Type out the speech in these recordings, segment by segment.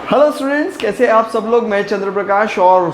Hello students, कैसे हैं आप सब लोग। मैं चंद्र प्रकाश और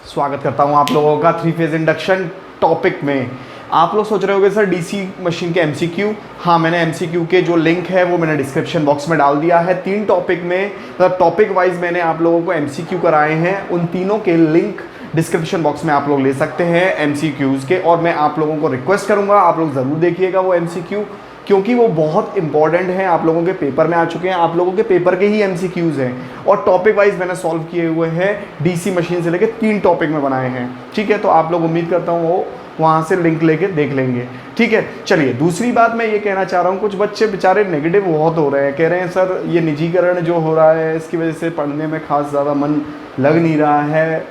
स्वागत करता हूं आप लोगों का 3 फेज इंडक्शन टॉपिक में। आप लोग सोच रहे होंगे सर डीसी मशीन के एमसीक्यू। हाँ, मैंने एमसीक्यू के जो लिंक है वो मैंने डिस्क्रिप्शन बॉक्स में डाल दिया है। 3 टॉपिक में मतलब टॉपिक वाइज मैंने आप लोगों को एमसीक्यू कराए हैं। उन तीनों के लिंक डिस्क्रिप्शन बॉक्स में आप लोग ले सकते हैं एमसीक्यूज़ के। और मैं आप लोगों को रिक्वेस्ट करूँगा आप लोग ज़रूर देखिएगा वो एमसीक्यू, क्योंकि वो बहुत इंपॉर्टेंट है। आप लोगों के पेपर में आ चुके हैं, आप लोगों के पेपर के ही एमसीक्यूज़ हैं और टॉपिक वाइज मैंने सॉल्व किए हुए हैं। डीसी मशीन से लेके 3 टॉपिक में बनाए हैं। ठीक है, तो आप लोग उम्मीद करता हूँ वो वहाँ से लिंक लेके देख लेंगे। ठीक है, चलिए दूसरी बात मैं ये कहना चाह रहा हूँ, कुछ बच्चे बेचारे नेगेटिव बहुत हो रहे हैं, कह रहे हैं सर ये निजीकरण जो हो रहा है इसकी वजह से पढ़ने में खास ज़्यादा मन लग नहीं रहा है।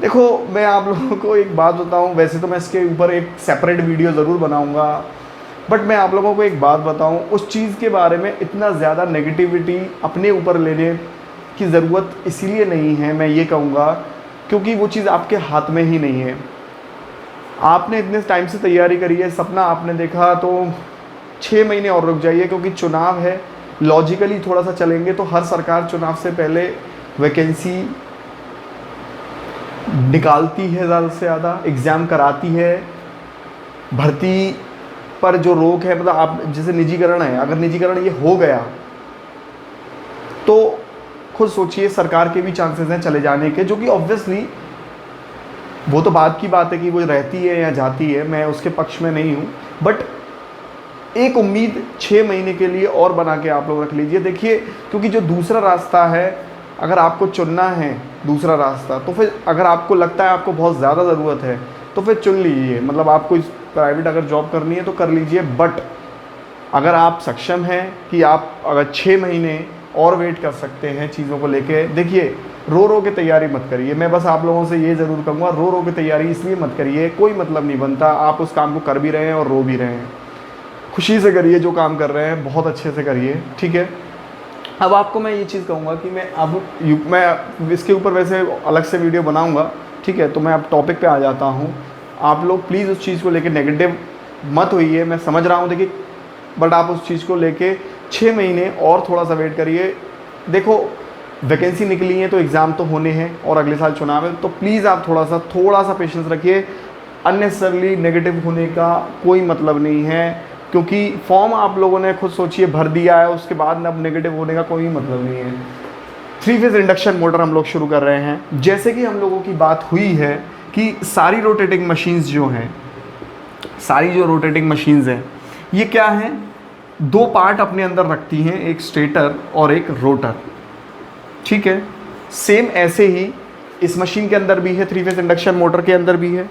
देखो, मैं आप लोगों को एक बात बताऊँ, वैसे तो मैं इसके ऊपर एक सेपरेट वीडियो ज़रूर बनाऊँगा, बट मैं आप लोगों को एक बात बताऊं, उस चीज़ के बारे में इतना ज़्यादा नेगेटिविटी अपने ऊपर लेने की ज़रूरत इसीलिए नहीं है, मैं ये कहूँगा, क्योंकि वो चीज़ आपके हाथ में ही नहीं है। आपने इतने टाइम से तैयारी करी है, सपना आपने देखा, तो 6 महीने और रुक जाइए, क्योंकि चुनाव है। लॉजिकली थोड़ा सा चलेंगे तो हर सरकार चुनाव से पहले वैकेंसी निकालती है, ज़्यादा से ज़्यादा एग्ज़ाम कराती है। भर्ती पर जो रोक है, मतलब आप जैसे निजीकरण है, अगर निजीकरण ये हो गया तो खुद सोचिए सरकार के भी चांसेस हैं चले जाने के, जो कि ऑब्वियसली वो तो बात की बात है कि वो रहती है या जाती है, मैं उसके पक्ष में नहीं हूँ। बट एक उम्मीद 6 महीने के लिए और बना के आप लोग रख लीजिए। देखिए, क्योंकि जो दूसरा रास्ता है, अगर आपको चुनना है दूसरा रास्ता, तो फिर अगर आपको लगता है आपको बहुत ज़्यादा ज़रूरत है तो फिर चुन लीजिए। मतलब आपको इस प्राइवेट अगर जॉब करनी है तो कर लीजिए, बट अगर आप सक्षम हैं कि आप अगर 6 महीने और वेट कर सकते हैं चीज़ों को लेके, देखिए रो रो के तैयारी मत करिए। मैं बस आप लोगों से ये ज़रूर कहूँगा, रो रो के तैयारी इसलिए मत करिए, कोई मतलब नहीं बनता। आप उस काम को कर भी रहे हैं और रो भी रहे हैं। खुशी से करिए जो काम कर रहे हैं, बहुत अच्छे से करिए। ठीक है, अब आपको मैं ये चीज़ कहूँगा कि मैं इसके ऊपर वैसे अलग से वीडियो बनाऊँगा। ठीक है, तो मैं अब टॉपिक पे आ जाता हूँ। आप लोग प्लीज़ उस चीज़ को लेके नेगेटिव मत होइए, मैं समझ रहा हूँ, देखिए, बट आप उस चीज़ को लेके 6 महीने और थोड़ा सा वेट करिए। देखो, वैकेंसी निकली है तो एग्ज़ाम तो होने हैं और अगले साल चुनाव है, तो प्लीज़ आप थोड़ा सा पेशेंस रखिए। अननेसेसरली नेगेटिव होने का कोई मतलब नहीं है, क्योंकि फॉर्म आप लोगों ने खुद सोचिए भर दिया है, उसके बाद अब नेगेटिव होने का कोई मतलब नहीं है। 3 फेज इंडक्शन मोटर हम लोग शुरू कर रहे हैं। जैसे कि हम लोगों की बात हुई है कि सारी रोटेटिंग मशीन्स जो हैं, सारी जो रोटेटिंग मशीन्स हैं, ये क्या हैं, 2 पार्ट अपने अंदर रखती हैं, एक स्टेटर और एक रोटर। ठीक है, सेम ऐसे ही इस मशीन के अंदर भी है, 3 फेज इंडक्शन मोटर के अंदर भी है।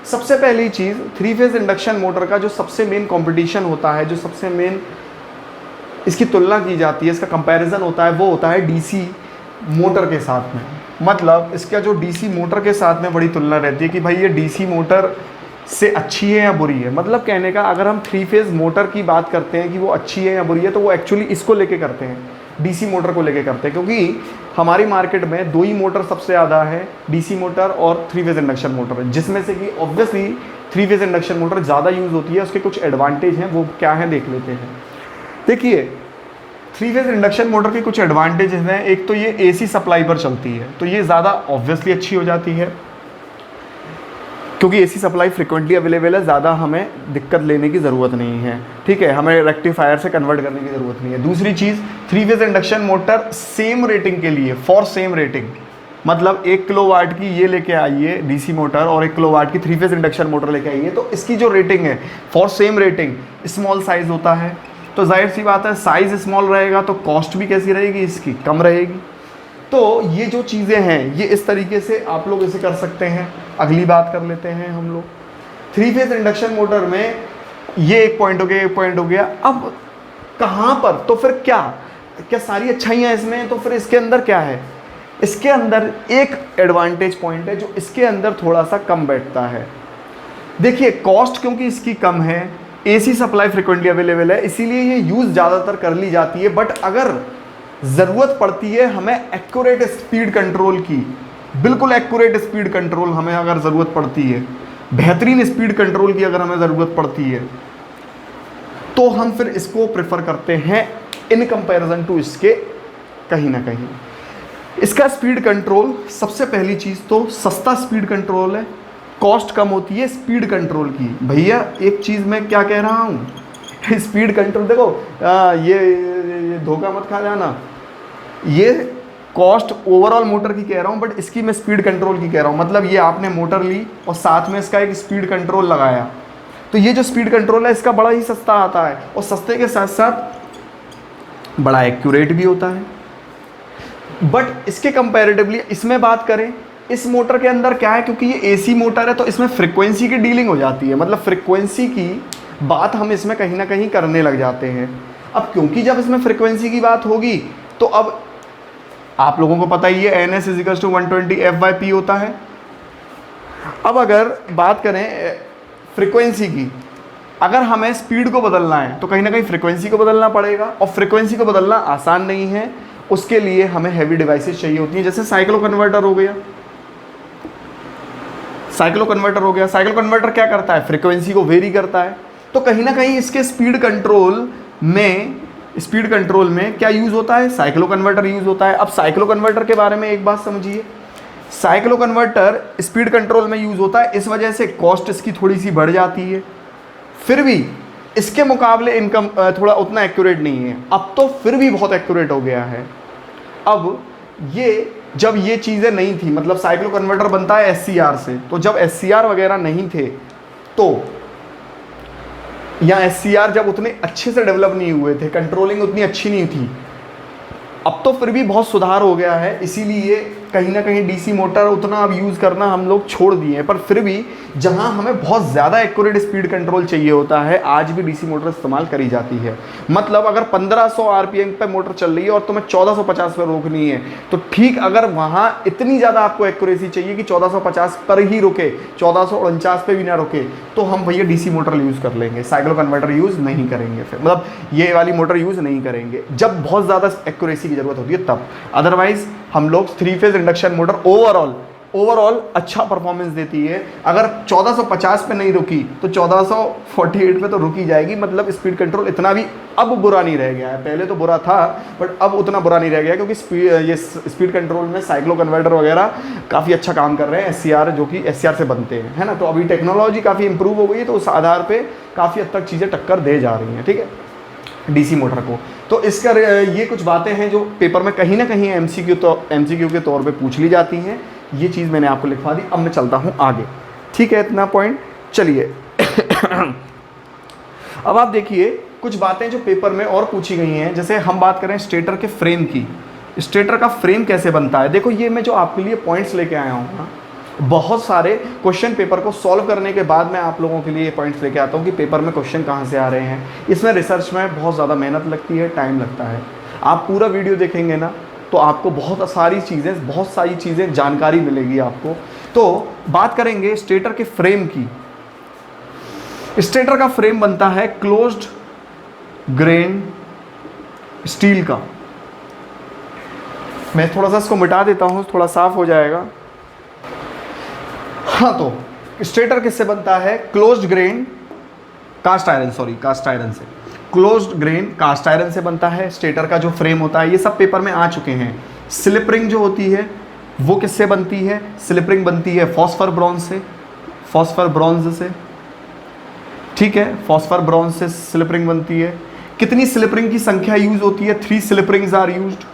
सबसे पहली चीज़, 3 फेज इंडक्शन मोटर का जो सबसे मेन कंपटीशन होता है, जो सबसे मेन इसकी तुलना की जाती है, इसका कंपैरिजन होता है, वो होता है डीसी मोटर के साथ में। मतलब इसका जो डीसी मोटर के साथ में बड़ी तुलना रहती है कि भाई ये डीसी मोटर से अच्छी है या बुरी है। मतलब कहने का, अगर हम 3 फेज मोटर की बात करते हैं कि वो अच्छी है या बुरी है, तो वो एक्चुअली इसको लेके करते हैं, डीसी मोटर को लेके करते हैं, क्योंकि हमारी मार्केट में 2 ही मोटर सबसे ज़्यादा है, डीसी मोटर और 3 फेज इंडक्शन मोटर, जिसमें से कि ऑब्वियसली 3 फेज इंडक्शन मोटर ज़्यादा यूज़ होती है। उसके कुछ एडवांटेज हैं, वो क्या हैं देख लेते हैं। देखिए, 3 फेज इंडक्शन मोटर के कुछ एडवांटेजेस हैं। एक तो ये एसी सप्लाई पर चलती है, तो ये ज़्यादा ऑब्वियसली अच्छी हो जाती है, क्योंकि एसी सप्लाई फ्रिक्वेंटली अवेलेबल है, ज़्यादा हमें दिक्कत लेने की ज़रूरत नहीं है। ठीक है, हमें रेक्टिफायर से कन्वर्ट करने की ज़रूरत नहीं है। दूसरी चीज़, 3 phase induction motor same rating के लिए, फॉर सेम रेटिंग, मतलब 1 किलोवाट की ये लेके आइए डीसी मोटर और 1 किलोवाट की 3 फेज इंडक्शन मोटर लेके आइए, तो इसकी जो रेटिंग है for same rating, small size होता है, तो जाहिर सी बात है साइज़ स्मॉल रहेगा तो कॉस्ट भी कैसी रहेगी, इसकी कम रहेगी। तो ये जो चीज़ें हैं, ये इस तरीके से आप लोग इसे कर सकते हैं। अगली बात कर लेते हैं हम लोग, 3 फेज इंडक्शन मोटर में ये एक पॉइंट हो गया, एक पॉइंट हो गया। अब कहाँ पर, तो फिर क्या सारी अच्छाइयाँ इसमें, तो फिर इसके अंदर क्या है, इसके अंदर एक एडवांटेज पॉइंट है जो इसके अंदर थोड़ा सा कम बैठता है। देखिए, कॉस्ट क्योंकि इसकी कम है, एसी सप्लाई फ्रिक्वेंटली अवेलेबल है, इसीलिए ये यूज़ ज़्यादातर कर ली जाती है। बट अगर ज़रूरत पड़ती है हमें एक्यूरेट स्पीड कंट्रोल की, बिल्कुल एक्यूरेट स्पीड कंट्रोल हमें अगर ज़रूरत पड़ती है, बेहतरीन स्पीड कंट्रोल की अगर हमें ज़रूरत पड़ती है, तो हम फिर इसको प्रेफर करते हैं इन कंपैरिजन टू इसके कहीं ना कहीं। इसका स्पीड कंट्रोल, सबसे पहली चीज़ तो सस्ता स्पीड कंट्रोल है, कॉस्ट कम होती है स्पीड कंट्रोल की। भैया एक चीज़ मैं क्या कह रहा हूँ स्पीड कंट्रोल देखो, ये धोखा मत खा जाना, ये कॉस्ट ओवरऑल मोटर की कह रहा हूँ, बट इसकी मैं स्पीड कंट्रोल की कह रहा हूँ। मतलब ये आपने मोटर ली और साथ में इसका एक स्पीड कंट्रोल लगाया, तो ये जो स्पीड कंट्रोल है इसका बड़ा ही सस्ता आता है, और सस्ते के साथ साथ बड़ा एक्यूरेट भी होता है। बट इसके कंपैरेटिवली इसमें बात करें, इस मोटर के अंदर क्या है, क्योंकि ये एसी मोटर है तो इसमें फ्रीक्वेंसी की डीलिंग हो जाती है, मतलब फ्रीक्वेंसी की बात हम इसमें कहीं ना कहीं करने लग जाते हैं। अब क्योंकि जब इसमें फ्रीक्वेंसी की बात होगी तो अब आप लोगों को पता ही है NS = 120 F/P होता है। अब अगर बात करें फ्रीक्वेंसी की, अगर हमें स्पीड को बदलना है तो कहीं ना कहीं फ्रीक्वेंसी को बदलना पड़ेगा, और फ्रीक्वेंसी को बदलना आसान नहीं है, उसके लिए हमें हैवी डिवाइसेस चाहिए होती हैं, जैसे साइक्लो कन्वर्टर हो गया। साइक्लो कन्वर्टर क्या करता है, फ्रीक्वेंसी को वेरी करता है। तो कहीं ना कहीं इसके स्पीड कंट्रोल में क्या यूज़ होता है, साइक्लो कन्वर्टर यूज़ होता है। अब साइक्लो कन्वर्टर के बारे में एक बात समझिए, साइक्लो कन्वर्टर स्पीड कंट्रोल में यूज़ होता है, इस वजह से कॉस्ट इसकी थोड़ी सी बढ़ जाती है, फिर भी इसके मुकाबले इनकम थोड़ा उतना एक्यूरेट नहीं है। अब तो फिर भी बहुत एक्यूरेट हो गया है। अब जब ये चीज़ें नहीं थी, मतलब साइक्लो कन्वर्टर बनता है SCR से, तो जब SCR वगैरह नहीं थे तो, या SCR जब उतने अच्छे से डेवलप नहीं हुए थे, कंट्रोलिंग उतनी अच्छी नहीं थी, अब तो फिर भी बहुत सुधार हो गया है, इसीलिए कहीं ना कहीं DC मोटर उतना अब यूज़ करना हम लोग छोड़ दिए हैं। पर फिर भी जहां हमें बहुत ज़्यादा एक्यूरेट स्पीड कंट्रोल चाहिए होता है, आज भी DC मोटर इस्तेमाल करी जाती है। मतलब अगर 1500 RPM पे मोटर चल रही है और तुम्हें 1450 पर रोकनी है, तो ठीक अगर वहां इतनी ज़्यादा आपको एक्यूरेसी चाहिए कि 1450 पर ही रुके, 1449 पे भी ना रुके, तो हम भैया DC मोटर यूज़ कर लेंगे, साइक्लो कन्वर्टर यूज़ नहीं करेंगे। फिर मतलब ये वाली मोटर यूज़ नहीं करेंगे जब बहुत ज़्यादा एक्यूरेसी की ज़रूरत होती है तब। अदरवाइज हम लोग 3 फेज इंडक्शन मोटर ओवरऑल अच्छा परफॉर्मेंस देती है। अगर 1450 पे नहीं रुकी तो 1448 पे तो रुकी जाएगी। मतलब स्पीड कंट्रोल इतना भी अब बुरा नहीं रह गया है, पहले तो बुरा था बट अब उतना बुरा नहीं रह गया, क्योंकि स्पीड कंट्रोल में साइक्लो कन्वर्टर वगैरह काफ़ी अच्छा काम कर रहे हैं, SCR जो कि SCR से बनते हैं, है ना। तो अभी टेक्नोलॉजी काफ़ी इंप्रूव हो गई है, तो उस आधार पर काफ़ी हद तक चीज़ें टक्कर दे जा रही हैं, ठीक है, DC मोटर को। तो इसका ये कुछ बातें हैं जो पेपर में कहीं ना कहीं MCQ के तौर पे पूछ ली जाती हैं। ये चीज़ मैंने आपको लिखवा दी। अब मैं चलता हूँ आगे, ठीक है, इतना पॉइंट। चलिए अब आप देखिए कुछ बातें जो पेपर में और पूछी गई हैं। जैसे हम बात करें स्टेटर के फ्रेम की, स्टेटर का फ्रेम कैसे बनता है। देखो ये मैं जो आपके लिए पॉइंट्स लेके आया हूँ ना, बहुत सारे क्वेश्चन पेपर को सॉल्व करने के बाद मैं आप लोगों के लिए ये पॉइंट्स लेके आता हूँ कि पेपर में क्वेश्चन कहाँ से आ रहे हैं। इसमें रिसर्च में बहुत ज़्यादा मेहनत लगती है, टाइम लगता है। आप पूरा वीडियो देखेंगे ना तो आपको बहुत सारी चीज़ें जानकारी मिलेगी आपको। तो बात करेंगे स्टेटर के फ्रेम की। स्टेटर का फ्रेम बनता है क्लोज्ड ग्रेन स्टील का। मैं थोड़ा सा इसको मिटा देता हूँ, थोड़ा साफ हो जाएगा। हाँ, तो स्टेटर किससे बनता है, क्लोज्ड ग्रेन कास्ट आयरन से, क्लोज्ड ग्रेन कास्ट आयरन से बनता है स्टेटर का जो फ्रेम होता है। ये सब पेपर में आ चुके हैं। स्लिप रिंग जो होती है वो किससे बनती है, स्लिप रिंग बनती है फॉस्फर ब्रॉन्ज से, ठीक है, फॉस्फर ब्रॉन्ज से स्लिप रिंग बनती है। कितनी स्लिप रिंग की संख्या यूज होती है, 3 स्लिप रिंग्स आर यूज्ड।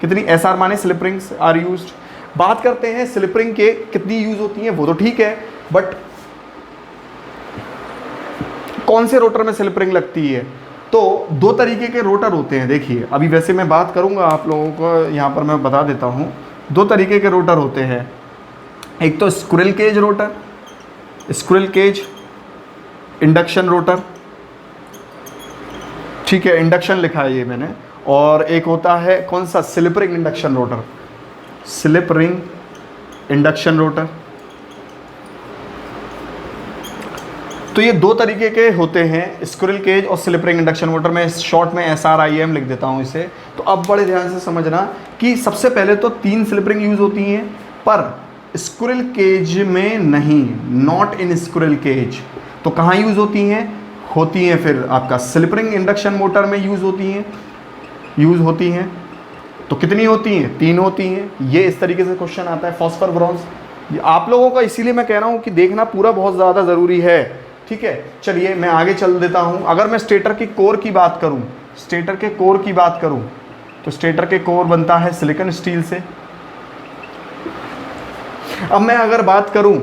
कितनी SR माने स्लिप रिंग्स आर यूज्ड। बात करते हैं स्लिप रिंग के कितनी यूज होती हैं, वो तो ठीक है, बट कौन से रोटर में स्लिप रिंग लगती है। तो 2 तरीके के रोटर होते हैं। देखिए अभी वैसे मैं बात करूंगा, आप लोगों को यहाँ पर मैं बता देता हूँ। 2 तरीके के रोटर होते हैं, एक तो स्क्विरल केज इंडक्शन रोटर, ठीक है, इंडक्शन लिखा है ये मैंने। और एक होता है कौन सा, slip ring induction rotor, slip ring induction rotor. तो ये 2 तरीके के होते हैं, स्क्विरल केज और स्लिप रिंग इंडक्शन मोटर में शॉर्ट में SRIM लिख देता हूँ इसे। तो अब बड़े ध्यान से समझना कि सबसे पहले तो 3 स्लिप रिंग यूज होती हैं, पर स्क्विरल केज में नहीं, नॉट इन स्क्विरल केज। तो कहाँ यूज होती हैं फिर आपका स्लिप रिंग इंडक्शन मोटर में यूज होती हैं। तो कितनी होती हैं? 3 होती हैं। ये इस तरीके से क्वेश्चन आता है फॉस्फर ब्रॉन्ज। आप लोगों का इसीलिए मैं कह रहा हूँ कि देखना पूरा बहुत ज़्यादा ज़रूरी है, ठीक है। चलिए मैं आगे चल देता हूँ। अगर मैं स्टेटर की कोर की बात करूँ, स्टेटर के कोर की बात करूँ, तो स्टेटर के कोर बनता है सिलिकॉन स्टील से। अब मैं अगर बात करूँ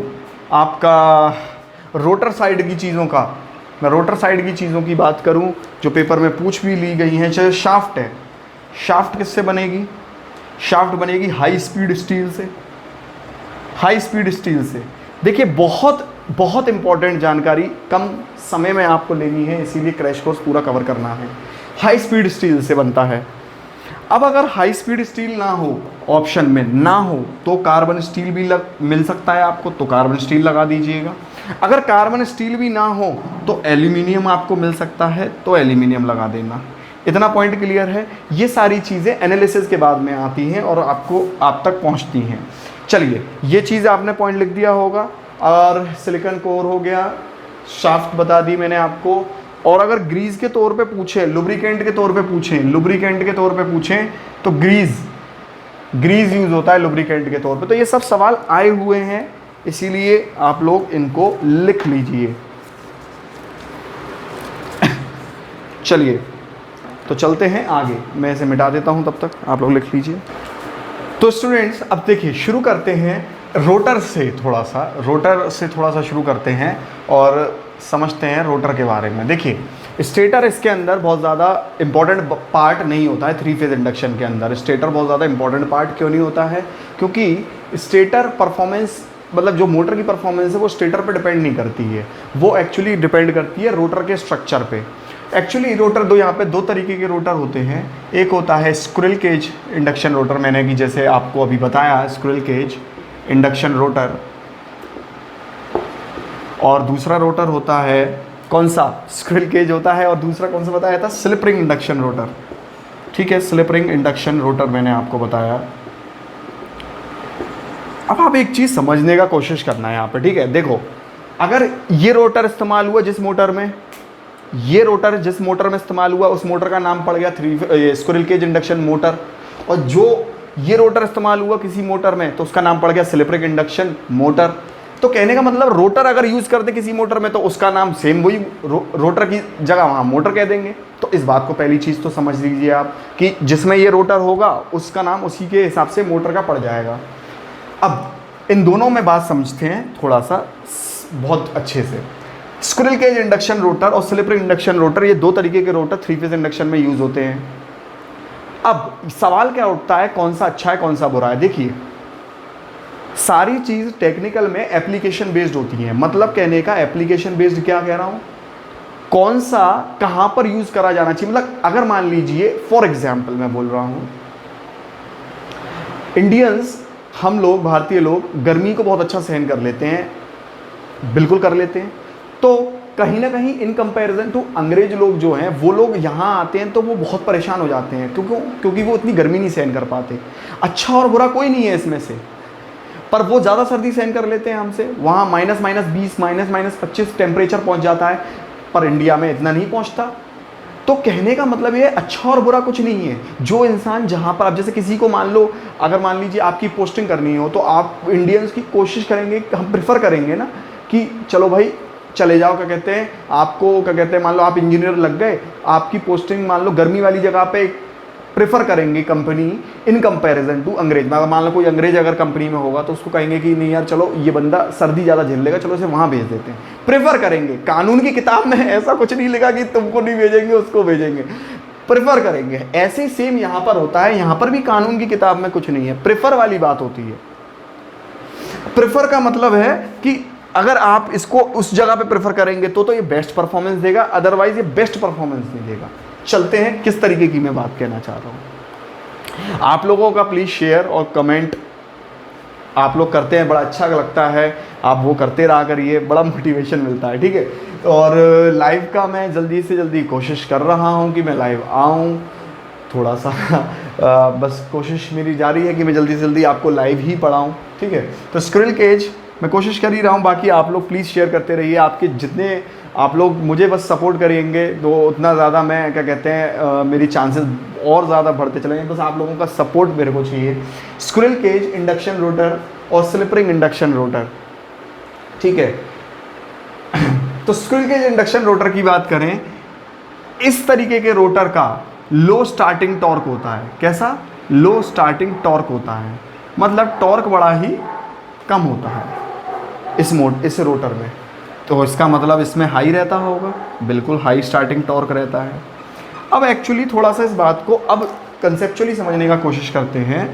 आपका रोटर साइड की चीज़ों का, मैं रोटर साइड की चीज़ों की बात करूं जो पेपर में पूछ भी ली गई हैं, चाहे शाफ्ट है, शाफ्ट किससे बनेगी? शाफ्ट बनेगी हाई स्पीड स्टील से, हाई स्पीड स्टील से। देखिए बहुत बहुत इंपॉर्टेंट जानकारी कम समय में आपको लेनी है, इसीलिए क्रैश कोर्स पूरा कवर करना है। हाई स्पीड स्टील से बनता है। अब अगर हाई स्पीड स्टील ना हो, ऑप्शन में ना हो, तो कार्बन स्टील भी मिल सकता है आपको, तो कार्बन स्टील लगा दीजिएगा। अगर कार्बन स्टील भी ना हो तो एल्यूमिनियम आपको मिल सकता है, तो एल्यूमिनियम लगा देना। इतना पॉइंट क्लियर है। ये सारी चीज़ें एनालिसिस के बाद में आती हैं और आपको आप तक पहुंचती हैं। चलिए ये चीज़ आपने पॉइंट लिख दिया होगा। और सिलिकॉन कोर हो गया, शाफ्ट बता दी मैंने आपको। और अगर ग्रीस के तौर पे पूछे, लुब्रिकेंट के तौर पे पूछें, लुब्रिकेंट के तौर पे पूछें तो ग्रीस यूज़ होता है लुब्रिकेंट के तौर पे। तो ये सब सवाल आए हुए हैं, इसीलिए आप लोग इनको लिख लीजिए। चलिए तो चलते हैं आगे, मैं इसे मिटा देता हूं, तब तक आप लोग लिख लीजिए। तो स्टूडेंट्स अब देखिए शुरू करते हैं रोटर से थोड़ा सा शुरू करते हैं और समझते हैं रोटर के बारे में। देखिए स्टेटर इसके अंदर बहुत ज़्यादा इंपॉर्टेंट पार्ट नहीं होता है। 3 फेज इंडक्शन के अंदर स्टेटर बहुत ज़्यादा इंपॉर्टेंट पार्ट क्यों नहीं होता है? क्योंकि स्टेटर परफॉर्मेंस, मतलब जो मोटर की परफॉर्मेंस है वो स्टेटर पे डिपेंड नहीं करती है, वो एक्चुअली डिपेंड करती है रोटर के स्ट्रक्चर पे। एक्चुअली रोटर यहाँ पे 2 तरीके के रोटर होते हैं। एक होता है स्क्विरल केज इंडक्शन रोटर, मैंने कि जैसे आपको अभी बताया स्क्विरल केज इंडक्शन रोटर, और दूसरा रोटर होता है कौन सा? स्क्विरल केज होता है। और दूसरा कौन सा बताया था? स्लिप रिंग इंडक्शन रोटर, ठीक है। स्लिप रिंग इंडक्शन रोटर मैंने आपको बताया। अब आप एक चीज़ समझने का कोशिश करना है यहाँ पे, ठीक है। देखो अगर ये रोटर इस्तेमाल हुआ जिस मोटर में, ये रोटर जिस मोटर में इस्तेमाल हुआ उस मोटर का नाम पड़ गया स्क्विरल केज इंडक्शन मोटर, और जो ये रोटर इस्तेमाल हुआ किसी मोटर में तो उसका नाम पड़ गया स्लिप रिंग इंडक्शन मोटर। तो कहने का मतलब रोटर अगर यूज़ करते किसी मोटर में तो उसका नाम सेम वही रोटर की जगह वहाँ मोटर कह देंगे। तो इस बात को पहली चीज़ तो समझ लीजिए आप कि जिसमें ये रोटर होगा उसका नाम उसी के हिसाब से मोटर का पड़ जाएगा। अब इन दोनों में बात समझते हैं थोड़ा सा बहुत अच्छे से। स्क्विरल केज इंडक्शन रोटर और स्लिप रिंग इंडक्शन रोटर, ये 2 तरीके के रोटर 3 फेज इंडक्शन में यूज़ होते हैं। अब सवाल क्या उठता है, कौन सा अच्छा है कौन सा बुरा है? देखिए सारी चीज़ टेक्निकल में एप्लीकेशन बेस्ड होती है। मतलब कहने का एप्लीकेशन बेस्ड क्या कह रहा हूँ, कौन सा कहाँ पर यूज़ करा जाना चाहिए। मतलब अगर मान लीजिए फॉर एग्जाम्पल मैं बोल रहा हूँ, इंडियंस हम लोग भारतीय लोग गर्मी को बहुत अच्छा सहन कर लेते हैं, बिल्कुल कर लेते हैं। तो कहीं ना कहीं इन कंपैरिजन टू अंग्रेज लोग जो हैं वो लोग यहाँ आते हैं तो वो बहुत परेशान हो जाते हैं, क्योंकि वो इतनी गर्मी नहीं सहन कर पाते। अच्छा और बुरा कोई नहीं है इसमें से, पर वो ज़्यादा सर्दी सहन कर लेते हैं हमसे। वहाँ -20 -25 टेम्परेचर पहुँच जाता है, पर इंडिया में इतना नहीं पहुँचता। तो कहने का मतलब ये अच्छा और बुरा कुछ नहीं है। जो इंसान जहाँ पर, आप जैसे किसी को मान लो, अगर मान लीजिए आपकी पोस्टिंग करनी हो तो आप इंडियंस की कोशिश करेंगे, हम प्रेफर करेंगे ना कि चलो भाई चले जाओ, क्या कहते हैं आपको, क्या कहते हैं मान लो आप इंजीनियर लग गए, आपकी पोस्टिंग मान लो गर्मी वाली जगह पे प्रेफर करेंगे कंपनी इन कंपैरिजन टू अंग्रेज। मान लो कोई अंग्रेज अगर कंपनी में होगा तो उसको कहेंगे कि नहीं यार चलो ये बंदा सर्दी ज़्यादा झेल लेगा, चलो इसे वहाँ भेज देते हैं, प्रेफर करेंगे। कानून की किताब में ऐसा कुछ नहीं लिखा कि तुमको नहीं भेजेंगे उसको भेजेंगे, प्रेफर करेंगे। ऐसे ही सेम यहाँ पर होता है, यहाँ पर भी कानून की किताब में कुछ नहीं है, प्रेफर वाली बात होती है। प्रेफर का मतलब है कि अगर आप इसको उस जगह पे प्रेफर करेंगे तो ये बेस्ट परफॉर्मेंस देगा, अदरवाइज ये बेस्ट परफॉर्मेंस नहीं देगा। चलते हैं किस तरीके की मैं बात कहना चाह रहा हूँ। आप लोगों का प्लीज़ शेयर और कमेंट आप लोग करते हैं, बड़ा अच्छा लगता है, आप वो करते रहा करिए, बड़ा मोटिवेशन मिलता है, ठीक है। और लाइव का मैं जल्दी से जल्दी कोशिश कर रहा हूँ कि मैं लाइव आऊँ, थोड़ा सा बस कोशिश मेरी जारी है कि मैं जल्दी से जल्दी आपको लाइव ही पढ़ाऊँ, ठीक है। तो स्क्विरल केज मैं कोशिश कर ही रहा हूँ, बाकी आप लोग प्लीज़ शेयर करते रहिए। आपके जितने आप लोग मुझे बस सपोर्ट करेंगे तो उतना ज़्यादा मैं क्या कहते हैं मेरी चांसेस और ज़्यादा बढ़ते चलेंगे। बस आप लोगों का सपोर्ट मेरे को चाहिए। स्क्विरल केज इंडक्शन रोटर और स्लिप रिंग इंडक्शन रोटर, ठीक है। तो स्क्विरल केज इंडक्शन रोटर की बात करें, इस तरीके के रोटर का लो स्टार्टिंग टॉर्क होता है। कैसा? लो स्टार्टिंग टॉर्क होता है, मतलब टॉर्क बड़ा ही कम होता है इस रोटर में। तो इसका मतलब इसमें हाई रहता होगा, बिल्कुल हाई स्टार्टिंग टॉर्क रहता है। अब एक्चुअली थोड़ा सा इस बात को अब कंसेप्चुअली समझने का कोशिश करते हैं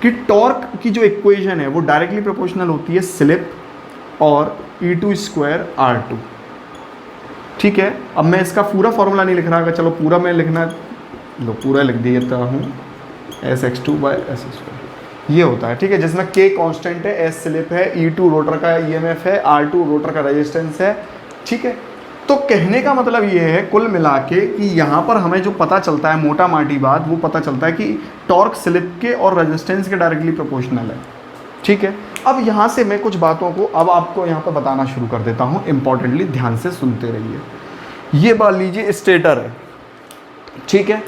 कि टॉर्क की जो इक्वेशन है वो डायरेक्टली प्रोपोर्शनल होती है स्लिप और E2 स्क्वायर R2, ठीक है। अब मैं इसका पूरा फॉर्मूला नहीं लिख रहा, अगर चलो पूरा मैं लिखना, लो पूरा लिख देता हूँ, SX2/S², ये होता है, ठीक है, जिसमें K कांस्टेंट है, S स्लिप है, E2 रोटर का EMF है, R2 रोटर का रेजिस्टेंस है, ठीक है। तो कहने का मतलब ये है कुल मिला के कि यहाँ पर हमें जो पता चलता है, मोटा माटी बात, वो पता चलता है कि टॉर्क स्लिप के और रेजिस्टेंस के डायरेक्टली प्रोपोर्शनल है, ठीक है। अब यहाँ से मैं कुछ बातों को अब आपको यहाँ पर बताना शुरू कर देता हूँ, इंपॉर्टेंटली ध्यान से सुनते रहिए। ये मान लीजिए स्टेटर है, ठीक है।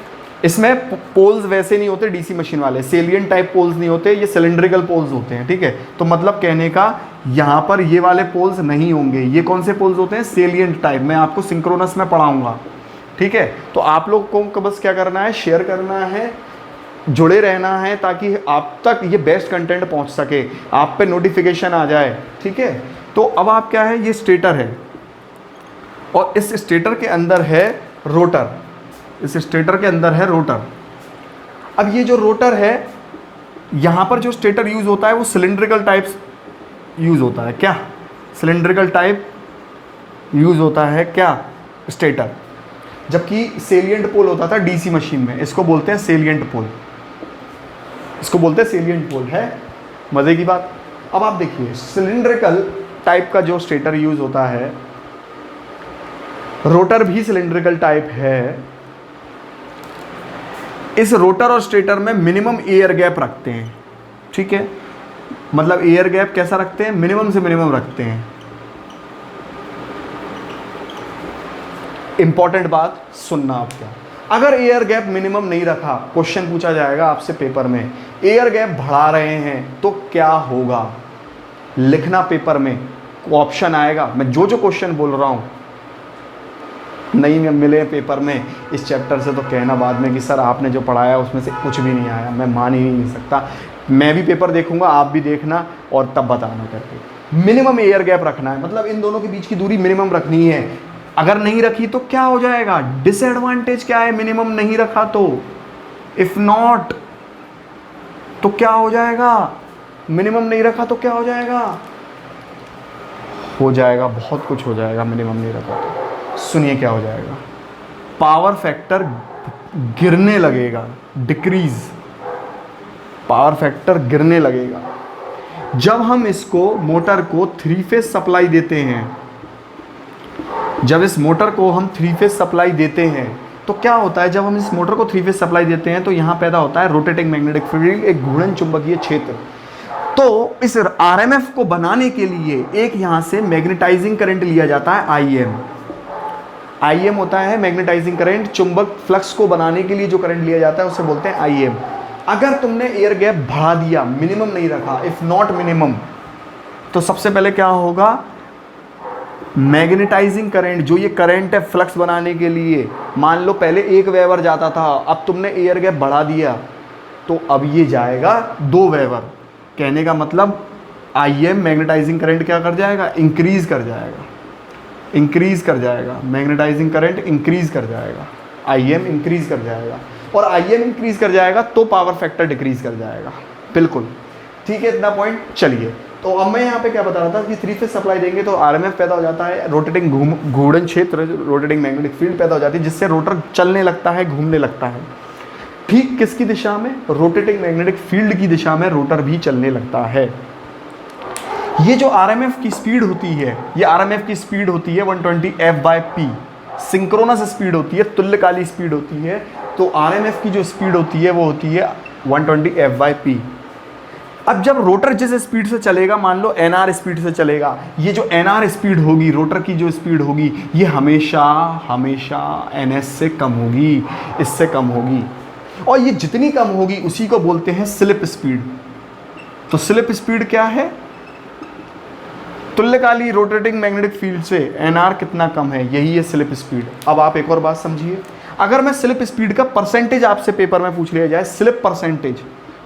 इसमें पोल्स वैसे नहीं होते डीसी मशीन वाले, सेलियन टाइप पोल्स नहीं होते, ये सिलेंड्रिकल पोल्स होते हैं, ठीक है। तो मतलब कहने का यहाँ पर ये वाले पोल्स नहीं होंगे। ये कौन से पोल्स होते हैं? Salient type. मैं आपको सिंक्रोनस में पढ़ाऊंगा, ठीक है। तो आप लोग को बस क्या करना है, शेयर करना है, जुड़े रहना है, ताकि आप तक ये बेस्ट कंटेंट पहुँच सके, आप पे नोटिफिकेशन आ जाए, ठीक है। तो अब आप क्या है, ये स्टेटर है और इस स्टेटर के अंदर है रोटर, इस स्टेटर के अंदर है रोटर। अब ये जो रोटर है, यहाँ पर जो स्टेटर यूज़ होता है वो सिलेंड्रिकल टाइप यूज़ होता है। क्या? सिलेंड्रिकल टाइप यूज़ होता है क्या? स्टेटर। जबकि सेलिएंट पोल होता था डीसी मशीन में, इसको बोलते हैं सेलिएंट पोल, इसको बोलते हैं सेलिएंट पोल। है मज़े की बात। अब आप देखिए, सिलेंड्रिकल टाइप का जो स्टेटर यूज़ होता है, रोटर भी सिलेंड्रिकल टाइप है। इस रोटर और स्टेटर में मिनिमम एयर गैप रखते हैं, ठीक है। मतलब एयर गैप कैसा रखते हैं? मिनिमम से मिनिमम रखते हैं। इंपॉर्टेंट बात सुनना आप क्या, अगर एयर गैप मिनिमम नहीं रखा, क्वेश्चन पूछा जाएगा आपसे पेपर में, एयर गैप बढ़ा रहे हैं तो क्या होगा? लिखना पेपर में, ऑप्शन आएगा। मैं जो जो क्वेश्चन बोल रहा हूं नहीं मिले पेपर में इस चैप्टर से तो कहना बाद में कि सर आपने जो पढ़ाया उसमें से कुछ भी नहीं आया। मैं मान ही नहीं सकता। मैं भी पेपर देखूंगा, आप भी देखना और तब बताना करके। मिनिमम एयर गैप रखना है, मतलब इन दोनों के बीच की दूरी मिनिमम रखनी है। अगर नहीं रखी तो क्या हो जाएगा? डिसएडवांटेज क्या है मिनिमम नहीं रखा तो? इफ नॉट तो क्या हो जाएगा? मिनिमम नहीं रखा तो क्या हो जाएगा? हो जाएगा बहुत कुछ हो जाएगा मिनिमम नहीं रखा तो। सुनिए क्या हो जाएगा, पावर फैक्टर गिरने लगेगा, डिक्रीज, पावर फैक्टर गिरने लगेगा। जब हम इसको मोटर को 3 फेज सप्लाई देते हैं, जब इस मोटर को हम 3 फेज सप्लाई देते हैं तो क्या होता है? जब हम इस मोटर को 3 फेज सप्लाई देते हैं तो यहाँ पैदा होता है रोटेटिंग मैग्नेटिक फील्ड, एक घूर्णन चुंबकीय क्षेत्र। तो इस आरएमएफ को बनाने के लिए एक यहाँ से मैग्नेटाइजिंग करंट लिया जाता है, आईएम होता है मैग्नेटाइजिंग करंट। चुंबक फ्लक्स को बनाने के लिए जो करंट लिया जाता है उसे बोलते हैं आईएम। अगर तुमने एयर गैप बढ़ा दिया, मिनिमम नहीं रखा, इफ नॉट मिनिमम, तो सबसे पहले क्या होगा? मैग्नेटाइजिंग करंट, जो ये करंट है फ्लक्स बनाने के लिए, मान लो पहले 1 वेबर जाता था, अब तुमने एयर गैप बढ़ा दिया तो अब ये जाएगा 2 वेबर। कहने का मतलब आईएम मैग्नेटाइजिंग करंट क्या कर जाएगा? इंक्रीज कर जाएगा, इंक्रीज कर जाएगा। मैग्नेटाइजिंग करंट इंक्रीज कर जाएगा, आईएम इंक्रीज कर जाएगा। और आईएम इंक्रीज कर जाएगा तो पावर फैक्टर डिक्रीज कर जाएगा। बिल्कुल ठीक है, इतना पॉइंट। चलिए, तो अब मैं यहाँ पे क्या बता रहा था कि 3 फेज सप्लाई देंगे तो आरएमएफ पैदा हो जाता है, रोटेटिंग घूर्णन क्षेत्र, रोटेटिंग मैग्नेटिक फील्ड पैदा हो जाती है, जिससे रोटर चलने लगता है, घूमने लगता है। ठीक किसकी दिशा में? रोटेटिंग मैग्नेटिक फील्ड की दिशा में रोटर भी चलने लगता है। ये जो आरएमएफ की स्पीड होती है, ये आरएमएफ की स्पीड होती है 120 F/P, सिंक्रोनस स्पीड होती है, तुल्यकाली स्पीड होती है। तो आरएमएफ की जो स्पीड होती है वो होती है 120 F/P। अब जब रोटर जिस स्पीड से चलेगा, मान लो एनआर स्पीड से चलेगा, ये जो एनआर स्पीड होगी, रोटर की जो स्पीड होगी, ये हमेशा हमेशा एनएस से कम होगी, इससे कम होगी। और ये जितनी कम होगी उसी को बोलते हैं स्लिप स्पीड। तो स्लिप स्पीड क्या है? तुल्यकाली रोटेटिंग मैग्नेटिक फील्ड से एनआर कितना कम है, यही है स्लिप स्पीड। अब आप एक और बात समझिए, अगर मैं स्लिप स्पीड का परसेंटेज आपसे पेपर में पूछ लिया जाए, स्लिप परसेंटेज,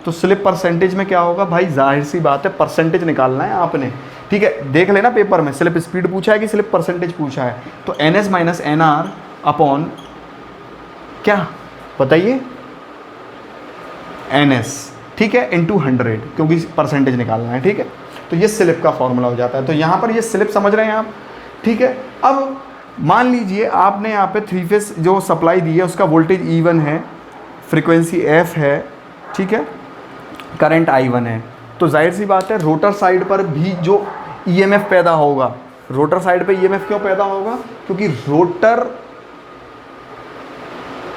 तो स्लिप परसेंटेज में क्या होगा भाई? जाहिर सी बात है परसेंटेज निकालना है आपने, ठीक है। देख लेना पेपर में स्लिप स्पीड पूछा है कि स्लिप परसेंटेज पूछा है। तो N S minus N R upon क्या बताइए? एन एस, ठीक है, इंटू 100, क्योंकि परसेंटेज निकालना है, ठीक है। तो ये स्लिप का फॉर्मूला हो जाता है। तो यहाँ पर ये स्लिप समझ रहे हैं आप, ठीक है। अब मान लीजिए आपने यहाँ पे 3 फेज जो सप्लाई दी है उसका वोल्टेज E1 है, फ्रीक्वेंसी F है, ठीक है, करंट I1 है। तो जाहिर सी बात है रोटर साइड पर भी जो EMF पैदा होगा, रोटर साइड पे EMF क्यों पैदा होगा? क्योंकि रोटर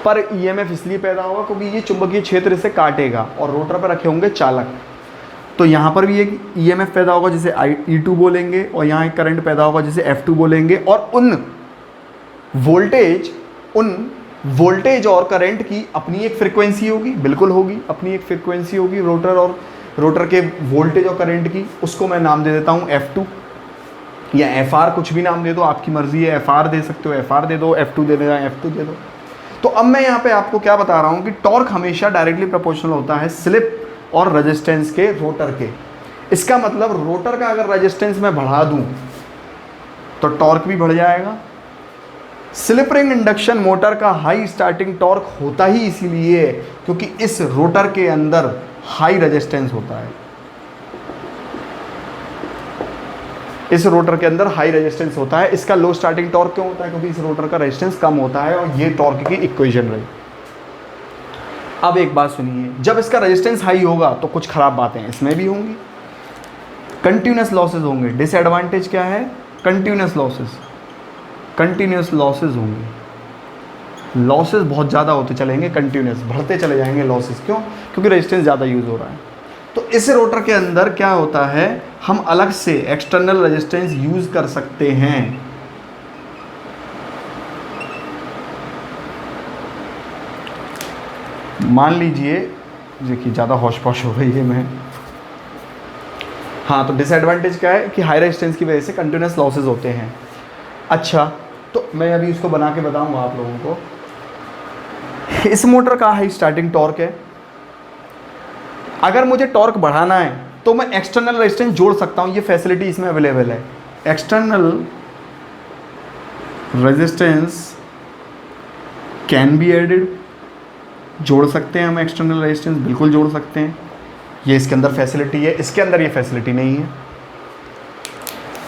पर EMF इसलिए पैदा होगा क्योंकि ये चुंबकीय क्षेत्र इसे काटेगा और रोटर पर रखे होंगे चालक। तो यहाँ पर भी एक EMF पैदा होगा जिसे E2 बोलेंगे, और यहाँ एक करंट पैदा होगा जिसे F2 बोलेंगे। और उन वोल्टेज और करंट की अपनी एक फ्रीक्वेंसी होगी, बिल्कुल होगी, अपनी एक फ्रीक्वेंसी होगी रोटर और रोटर के वोल्टेज और करंट की। उसको मैं नाम दे देता हूँ F2 या FR, कुछ भी नाम दे दो, आपकी मर्जी है। FR दे सकते हो, FR दे दो, F2 दे देना, F2 दे दो। तो अब मैं यहाँ पे आपको क्या बता रहा हूँ कि टॉर्क हमेशा डायरेक्टली प्रोपोर्शनल होता है स्लिप और रेजिस्टेंस के, रोटर के। इसका मतलब रोटर का अगर रेजिस्टेंस मैं बढ़ा दूं तो टॉर्क भी बढ़ जाएगा। स्लिप रिंग इंडक्शन मोटर का हाई स्टार्टिंग टॉर्क होता ही इसीलिए क्योंकि इस रोटर के अंदर हाई रेजिस्टेंस होता है। इस रोटर के अंदर हाई रेजिस्टेंस होता है। इसका लो स्टार्टिंग टॉर्क क्यों होता है? क्योंकि इस रोटर का रेजिस्टेंस कम होता है और ये टॉर्क की इक्वेशन रही। अब एक बात सुनिए, जब इसका रेजिस्टेंस हाई होगा तो कुछ खराब बातें इसमें भी होंगी, कंटिन्यूस लॉसेस होंगे। डिसएडवांटेज क्या है? कंटिन्यूस लॉसेस होंगे। लॉसेस बहुत ज़्यादा होते चलेंगे, कंटिन्यूस बढ़ते चले जाएंगे लॉसेस। क्यों? क्योंकि रेजिस्टेंस ज़्यादा यूज़ हो रहा है। तो इस रोटर के अंदर क्या होता है, हम अलग से एक्सटर्नल रेजिस्टेंस यूज़ कर सकते हैं। मान लीजिए, देखिए ज़्यादा होश पॉश हो गई है मैं। हाँ, तो डिसएडवांटेज क्या है कि हाई रेजिस्टेंस की वजह से कंटिन्यूस लॉसेस होते हैं। अच्छा, तो मैं अभी इसको बना के बताऊंगा आप लोगों को। इस मोटर का हाई स्टार्टिंग टॉर्क है। अगर मुझे टॉर्क बढ़ाना है तो मैं एक्सटर्नल रेजिस्टेंस जोड़ सकता हूँ, ये फैसिलिटी इसमें अवेलेबल है। External resistance can be added, जोड़ सकते हैं हम एक्सटर्नल रेजिस्टेंस, बिल्कुल जोड़ सकते हैं। ये इसके अंदर फैसिलिटी है, इसके अंदर ये फैसिलिटी नहीं है।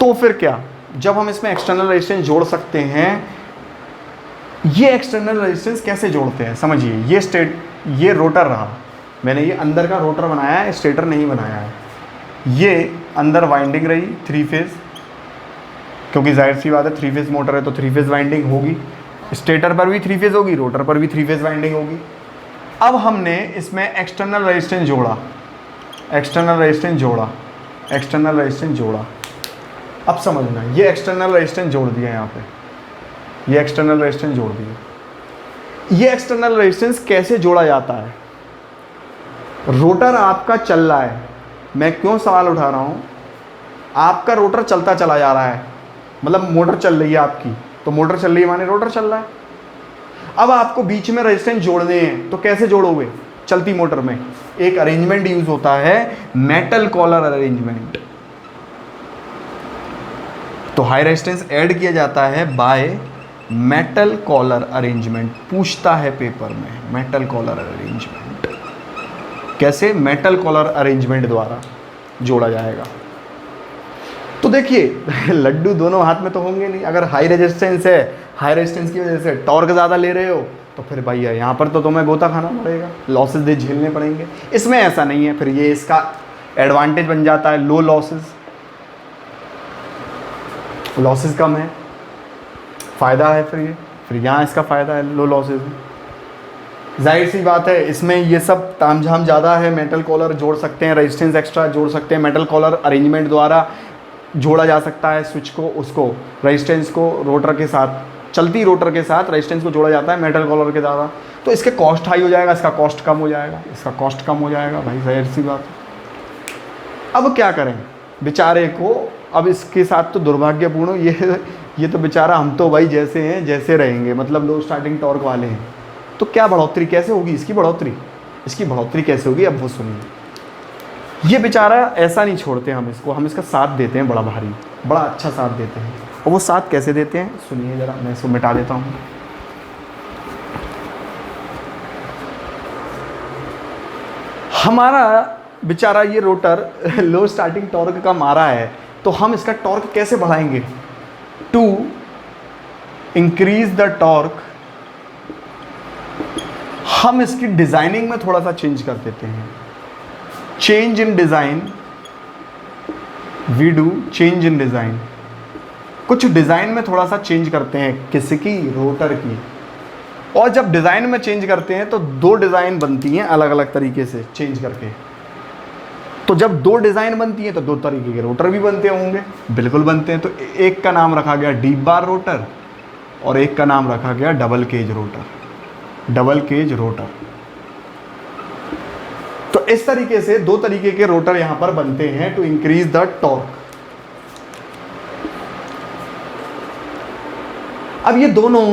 तो फिर क्या, जब हम इसमें एक्सटर्नल रेजिस्टेंस जोड़ सकते हैं, ये एक्सटर्नल रेजिस्टेंस कैसे जोड़ते हैं समझिए। ये रोटर रहा, मैंने ये अंदर का रोटर बनाया है, स्टेटर नहीं बनाया है। ये अंदर वाइंडिंग रही 3 फेज, क्योंकि जाहिर सी बात है 3 फेज मोटर है तो 3 फेज वाइंडिंग होगी। स्टेटर पर भी 3 फेज होगी, रोटर पर भी 3 फेज वाइंडिंग होगी। अब हमने इसमें एक्सटर्नल रेजिस्टेंस जोड़ा, एक्सटर्नल रेजिस्टेंस जोड़ा। अब समझना, ये एक्सटर्नल रेजिस्टेंस जोड़ दिया यहाँ पे, ये एक्सटर्नल रेजिस्टेंस जोड़ दिया। ये एक्सटर्नल रेजिस्टेंस कैसे जोड़ा जाता है? रोटर आपका चल रहा है, मैं क्यों सवाल उठा रहा हूँ, आपका रोटर चलता चला जा रहा है, मतलब मोटर चल रही है आपकी, तो मोटर चल रही है माने रोटर चल रहा है। अब आपको बीच में रेजिस्टेंस जोड़ने हैं, तो कैसे जोड़ोगे? चलती मोटर में एक अरेंजमेंट यूज होता है, मेटल कॉलर अरेंजमेंट। तो हाई रेजिस्टेंस ऐड किया जाता है बाय मेटल कॉलर अरेंजमेंट। पूछता है पेपर में मेटल कॉलर अरेंजमेंट कैसे, मेटल कॉलर अरेंजमेंट द्वारा जोड़ा जाएगा। तो देखिए लड्डू दोनों हाथ में तो होंगे नहीं। अगर हाई रेजिस्टेंस है, हाई रेजिस्टेंस की वजह से टॉर्क ज़्यादा ले रहे हो, तो फिर भैया यहाँ पर तो तुम्हें गोता खाना पड़ेगा, लॉसेस दे झेलने पड़ेंगे। इसमें ऐसा नहीं है, फिर ये इसका एडवांटेज बन जाता है, लो लॉसेस, लॉसेस कम है, फ़ायदा है। फिर यहाँ इसका फ़ायदा है, लो लॉसेस है। जाहिर सी बात है इसमें ये सब तामझाम ज़्यादा है। मेटल कॉलर जोड़ सकते हैं, रेजिस्टेंस एक्स्ट्रा जोड़ सकते हैं, मेटल कॉलर अरेंजमेंट द्वारा जोड़ा जा सकता है स्विच को, उसको रेजिस्टेंस को रोटर के साथ, चलती रोटर के साथ रेजिस्टेंस को जोड़ा जाता है मेटल कॉलर के द्वारा। तो इसके कॉस्ट हाई हो जाएगा, इसका कॉस्ट कम हो जाएगा, इसका कॉस्ट कम हो जाएगा, भाई जाहिर सी बात है। अब क्या करें बेचारे को, अब इसके साथ तो दुर्भाग्यपूर्ण ये तो बेचारा, हम तो भाई जैसे हैं जैसे रहेंगे, मतलब लो स्टार्टिंग टॉर्क वाले हैं। तो क्या बढ़ोतरी कैसे होगी इसकी बढ़ोतरी कैसे होगी, अब वो सुनिए। ये बेचारा ऐसा नहीं छोड़ते हम इसको, हम इसका साथ देते हैं बड़ा भारी, बड़ा अच्छा साथ देते हैं। और वो साथ कैसे देते हैं सुनिए ज़रा, मैं इसको मिटा देता हूँ। हमारा बेचारा ये रोटर लो स्टार्टिंग टॉर्क का मारा है, तो हम इसका टॉर्क कैसे बढ़ाएंगे? टू इंक्रीज द टॉर्क, हम इसकी डिजाइनिंग में थोड़ा सा चेंज कर देते हैं। Change in design, we do change in design, कुछ डिजाइन में थोड़ा सा चेंज करते हैं, किसकी? रोटर की। और जब डिजाइन में चेंज करते हैं तो दो डिजाइन बनती हैं अलग अलग तरीके से चेंज करके। तो जब दो डिजाइन बनती हैं तो दो तरीके के रोटर भी बनते होंगे, बिल्कुल बनते हैं। तो एक का नाम रखा गया डीप बार रोटर और एक का नाम रखा गया double cage rotor, double cage rotor. तो इस तरीके से दो तरीके के रोटर यहां पर बनते हैं टू इंक्रीज द टॉर्क। अब ये दोनों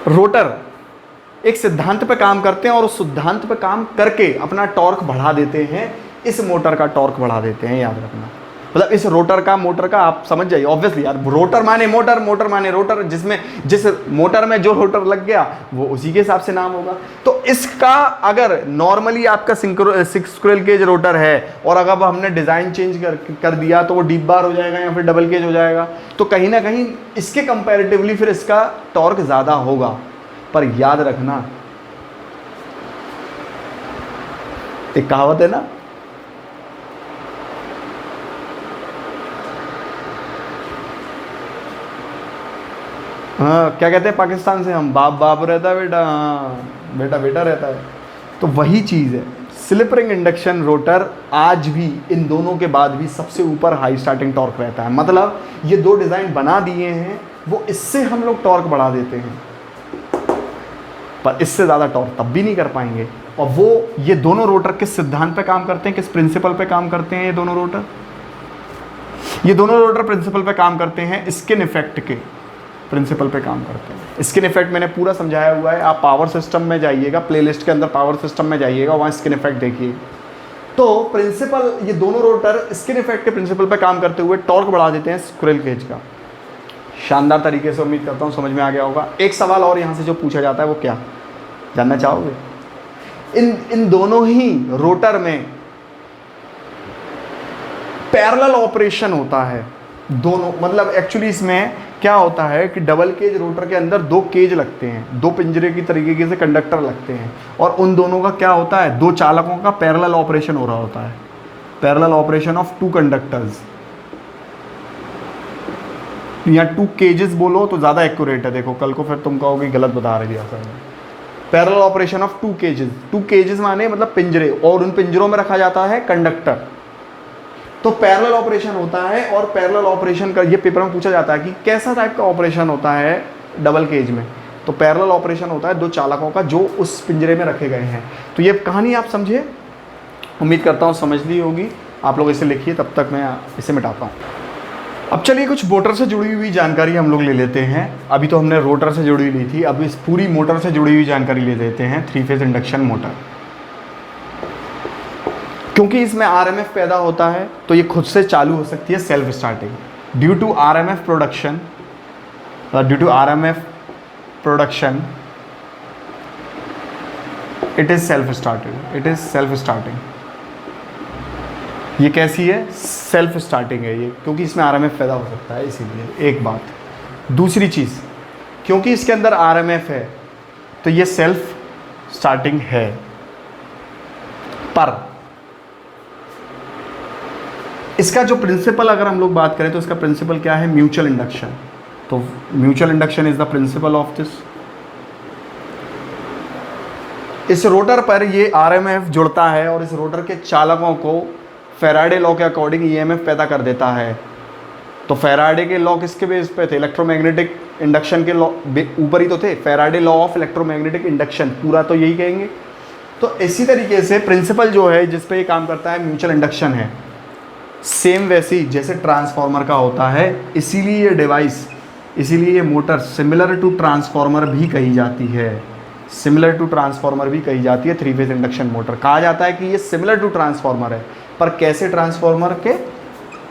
रोटर एक सिद्धांत पे काम करते हैं और उस सिद्धांत पे काम करके अपना टॉर्क बढ़ा देते हैं, इस मोटर का टॉर्क बढ़ा देते हैं, याद रखना। मतलब इस रोटर का, मोटर का, आप समझ जाइए ऑब्वियसली यार, रोटर माने मोटर, मोटर माने रोटर, जिसमें जिस मोटर में जो रोटर लग गया वो उसी के हिसाब से नाम होगा। तो इसका अगर नॉर्मली आपका 6 स्क्विरल केज रोटर है और अगर हमने डिज़ाइन चेंज कर दिया तो वो डीप बार हो जाएगा या फिर डबल केज हो जाएगा, तो कहीं ना कहीं इसके कंपैरेटिवली फिर इसका टॉर्क ज़्यादा होगा। पर याद रखना, एक कहावत है ना, हाँ क्या कहते हैं पाकिस्तान से हम, बाप बाप रहता है बेटा, हाँ बेटा बेटा रहता है। तो वही चीज़ है, स्लिप रिंग इंडक्शन रोटर आज भी इन दोनों के बाद भी सबसे ऊपर हाई स्टार्टिंग टॉर्क रहता है। मतलब ये दो डिज़ाइन बना दिए हैं वो, इससे हम लोग टॉर्क बढ़ा देते हैं, पर इससे ज़्यादा टॉर्क तब भी नहीं कर पाएंगे। और वो ये दोनों रोटर किस सिद्धांत पे काम करते हैं, किस प्रिंसिपल पे काम करते हैं? ये दोनों रोटर प्रिंसिपल पे काम करते हैं, स्किन इफेक्ट के प्रिंसिपल पे काम करते हैं। स्किन इफेक्ट मैंने पूरा समझाया हुआ है, आप पावर सिस्टम में जाइएगा, प्लेलिस्ट के अंदर पावर सिस्टम में जाइएगा, वहाँ स्किन इफेक्ट देखिए। तो प्रिंसिपल, ये दोनों रोटर स्किन इफेक्ट के प्रिंसिपल पे काम करते हुए टॉर्क बढ़ा देते हैं स्क्विरल केज का। शानदार तरीके से, उम्मीद करता हूँ समझ में आ गया होगा। एक सवाल और यहाँ से जो पूछा जाता है वो क्या जानना चाहोगे? इन दोनों ही रोटर में पैरेलल ऑपरेशन होता है दोनों, मतलब एक्चुअली इसमें क्या होता है कि डबल केज रोटर के अंदर दो केज लगते हैं, दो पिंजरे की तरीके से कंडक्टर लगते हैं, और उन दोनों का क्या होता है, दो चालकों का पैरेलल ऑपरेशन हो रहा होता है, parallel operation of two conductors, या टू केजेस बोलो तो ज़्यादा एक्यूरेट है। देखो कल को फिर तुम कहोगे गलत बता रहे दिया sir. Parallel operation of two cages माने मतलब पिंजरे, और उन पिंजरों में रखा जाता है कंडक्टर। तो पैरेलल ऑपरेशन होता है, और पैरेलल ऑपरेशन का ये पेपर में पूछा जाता है कि कैसा टाइप का ऑपरेशन होता है डबल केज में। तो पैरेलल ऑपरेशन होता है दो चालकों का जो उस पिंजरे में रखे गए हैं। तो ये कहानी आप समझिए, उम्मीद करता हूँ समझ ली होगी। आप लोग इसे लिखिए, तब तक मैं इसे मिटाता हूँ। अब चलिए कुछ मोटर से जुड़ी हुई जानकारी हम लोग ले लेते हैं। अभी तो हमने रोटर से जुड़ी ली थी, अब इस पूरी मोटर से जुड़ी हुई जानकारी ले लेते हैं। 3 फेज इंडक्शन मोटर, क्योंकि इसमें आरएमएफ पैदा होता है तो ये खुद से चालू हो सकती है self starting. Due to RMF production it is self starting. ये कैसी है? सेल्फ स्टार्टिंग है ये, क्योंकि इसमें आरएमएफ पैदा हो सकता है, इसीलिए। एक बात। दूसरी चीज़, क्योंकि इसके अंदर आरएमएफ है तो ये सेल्फ स्टार्टिंग है। पर इसका जो प्रिंसिपल अगर हम लोग बात करें तो इसका प्रिंसिपल क्या है? Mutual induction. तो mutual induction is the principle of this. इस रोटर पर ये आरएमएफ जुड़ता है और इस रोटर के चालकों को फैराडे लॉ के अकॉर्डिंग ईएमएफ पैदा कर देता है। तो फैराडे के लॉ किसके बेस पे थे? इलेक्ट्रोमैग्नेटिक इंडक्शन के लॉ ऊपर ही तो थे, Faraday law of electromagnetic induction, पूरा तो यही कहेंगे। तो इसी तरीके से प्रिंसिपल जो है जिस पे ये काम करता है म्यूचुअल इंडक्शन है, सेम वैसी जैसे ट्रांसफार्मर का होता है। इसीलिए ये डिवाइस, इसीलिए ये मोटर सिमिलर टू ट्रांसफार्मर भी कही जाती है, सिमिलर टू ट्रांसफार्मर भी कही जाती है। 3 फेज इंडक्शन मोटर कहा जाता है कि ये सिमिलर टू ट्रांसफार्मर है, पर कैसे ट्रांसफार्मर के?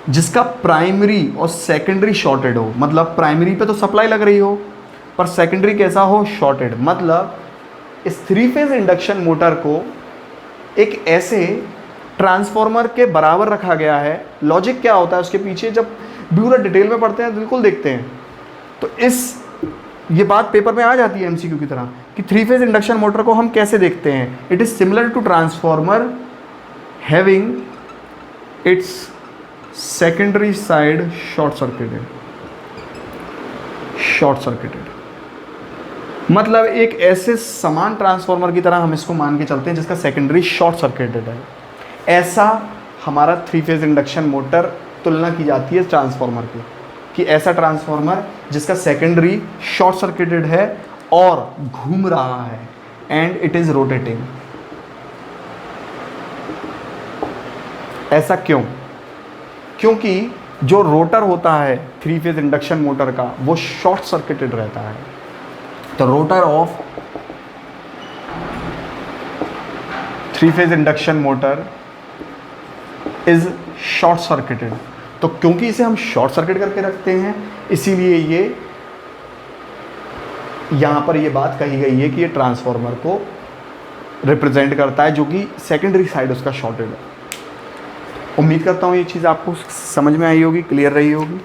जिसका प्राइमरी और सेकेंडरी शॉर्टेड हो, मतलब प्राइमरी पे तो सप्लाई लग रही हो पर सेकेंडरी कैसा हो? शॉर्टेड। मतलब इस 3 फेज इंडक्शन मोटर को एक ऐसे ट्रांसफार्मर के बराबर रखा गया है। लॉजिक क्या होता है उसके पीछे, जब पूरा डिटेल में पढ़ते हैं बिल्कुल देखते हैं तो ये बात पेपर में आ जाती है एमसीक्यू की तरह कि 3 फेज इंडक्शन मोटर को हम कैसे देखते हैं। It is similar to transformer having its secondary side short circuited. मतलब एक ऐसे समान ट्रांसफार्मर की तरह हम इसको मान के चलते हैं जिसका सेकेंडरी शॉर्ट सर्किटेड है। ऐसा हमारा 3 फेज इंडक्शन मोटर तुलना की जाती है ट्रांसफार्मर की, कि ऐसा ट्रांसफार्मर जिसका सेकेंडरी शॉर्ट सर्किटेड है और घूम रहा है एंड इट इज रोटेटिंग। ऐसा क्यों? क्योंकि जो रोटर होता है 3 फेज इंडक्शन मोटर का वो शॉर्ट सर्किटेड रहता है। तो rotor of 3 phase induction motor is short circuited. तो क्योंकि इसे हम शॉर्ट सर्किट करके रखते हैं इसीलिए ये यहां पर ये बात कही गई है कि ये ट्रांसफार्मर को रिप्रेजेंट करता है जो कि सेकेंडरी साइड उसका शॉर्टेड है। उम्मीद करता हूँ ये चीज़ आपको समझ में आई होगी, क्लियर रही होगी।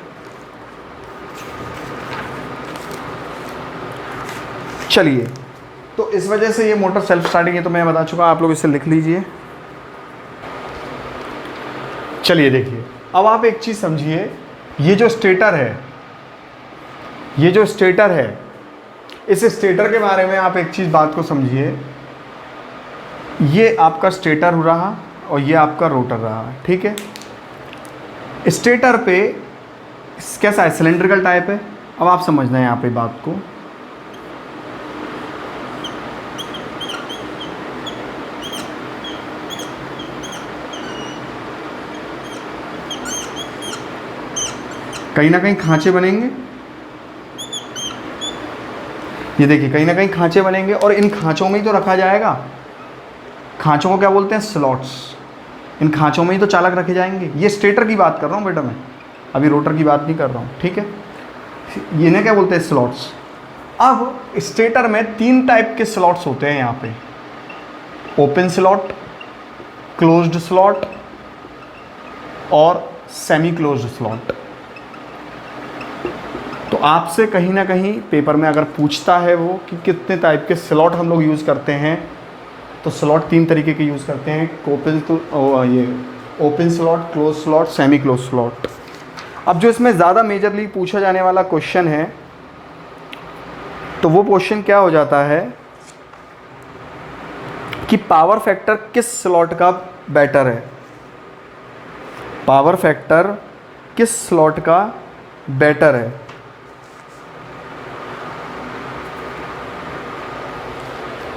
चलिए, तो इस वजह से ये मोटर सेल्फ स्टार्टिंग है तो मैं बता चुका, आप लोग इसे लिख लीजिए। चलिए देखिए, अब आप एक चीज़ समझिए, ये जो स्टेटर है, इस स्टेटर के बारे में आप एक चीज़ बात को समझिए। ये आपका स्टेटर हो रहा और ये आपका रोटर रहा, ठीक है। स्टेटर पे कैसा है? सिलेंड्रिकल टाइप है। अब आप समझना है यहाँ पे बात को। कहीं ना कहीं खांचे बनेंगे, ये देखिए कहीं ना कहीं खांचे बनेंगे और इन खांचों में ही तो रखा जाएगा। खांचों को क्या बोलते हैं? स्लॉट्स। इन खांचों में ही तो चालक रखे जाएंगे। ये स्टेटर की बात कर रहा हूँ बेटा, मैं अभी रोटर की बात नहीं कर रहा हूँ, ठीक है। ये ना क्या बोलते हैं? स्लॉट्स। अब स्टेटर में 3 टाइप के स्लॉट्स होते हैं यहाँ पे, ओपन स्लॉट, क्लोज्ड स्लॉट और सेमी क्लोज्ड स्लॉट। तो आपसे कहीं ना कहीं पेपर में अगर पूछता है वो कि कितने टाइप के स्लॉट हम लोग यूज़ करते हैं, तो स्लॉट 3 तरीके के यूज़ करते हैं, open slot, close slot, semi close slot. अब जो इसमें ज़्यादा मेजरली पूछा जाने वाला क्वेश्चन है, तो वो क्वेश्चन क्या हो जाता है कि पावर फैक्टर किस स्लॉट का बेटर है? पावर फैक्टर किस स्लॉट का बेटर है?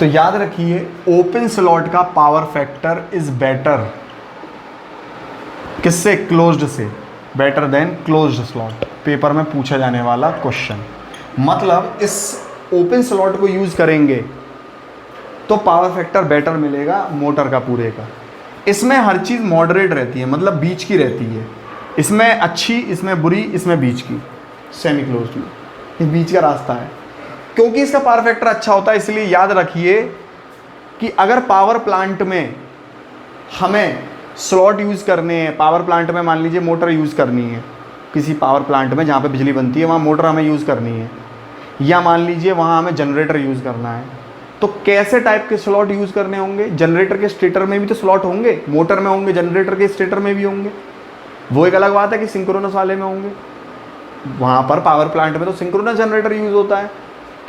तो याद रखिए, ओपन स्लॉट का पावर फैक्टर इज बेटर किससे? क्लोज्ड से, better than closed slot. Paper में पूछा जाने वाला क्वेश्चन। मतलब इस ओपन स्लॉट को यूज करेंगे तो पावर फैक्टर बेटर मिलेगा मोटर का पूरे का। इसमें हर चीज़ मॉडरेट रहती है, मतलब बीच की रहती है। इसमें अच्छी, इसमें बुरी, इसमें बीच की। सेमी क्लोज्ड में इस बीच का रास्ता है, क्योंकि इसका पावर फैक्टर अच्छा होता है। इसलिए याद रखिए कि अगर पावर प्लांट में हमें स्लॉट यूज़ करने हैं, पावर प्लांट में मान लीजिए मोटर यूज़ करनी है, किसी पावर प्लांट में जहाँ पे बिजली बनती है वहाँ मोटर हमें यूज़ करनी है, या मान लीजिए वहाँ हमें जनरेटर यूज़ करना है, तो कैसे टाइप के स्लॉट यूज़ करने होंगे? जनरेटर के स्टेटर में भी तो स्लॉट होंगे, मोटर में होंगे, जनरेटर के स्टेटर में भी होंगे। वो एक अलग बात है कि सिंक्रोनस वाले में होंगे। वहाँ पर पावर प्लांट में तो सिंक्रोनस जनरेटर यूज़ होता है,